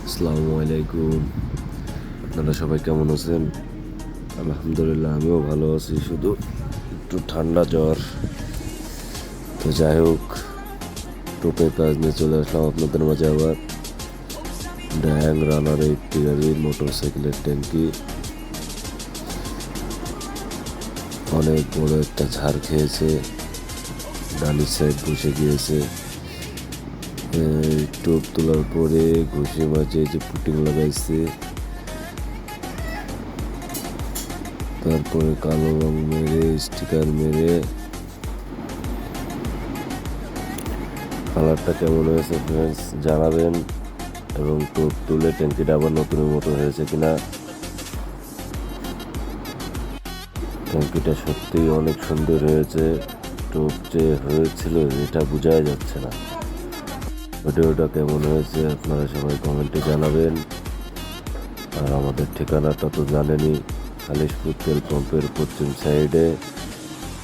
আসসালামু আলাইকুম। আপনারা সবাই কেমন আছেন? আলহামদুলিল্লাহ, আমিও ভালো আছি, শুধু একটু ঠান্ডা জ্বর। তো যাই হোক, টোপের কাজ নিয়ে চলে আসলাম আপনাদের মাঝে আবার। ড্যাং রানার একটি গাড়ি, মোটর সাইকেলের ট্যাঙ্কি অনেক বড় একটা ঝাড় খেয়েছে, ডালির সাইড বসে গিয়েছে। টোপ তোলার পরে ঘষে মাঝে যে পুটিং লাগাইছে, তারপরে কালো রং মেরে স্টিকার মেরে। কালারটা কেমন হয়েছে ফ্রেন্ডস জানাবেন, এবং টোপ তুলে ট্যাঙ্কিটা আবার নতুনের মতো হয়েছে কিনা। ট্যাঙ্কিটা সত্যিই অনেক সুন্দর হয়েছে, টোপ যে হয়েছিল এটা বোঝাই যাচ্ছে না। ভিডিওটা কেমন হয়েছে আপনারা সবাই কমেন্টে জানাবেন। আর আমাদের ঠিকানাটা তো জানেনই, খালিশপুর তেল পাম্পের পশ্চিম সাইডে,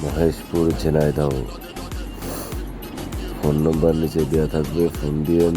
মহেশপুর, ঝিনাইদহ। ফোন নম্বর নিচে দেওয়া থাকবে, ফোন দিয়েন।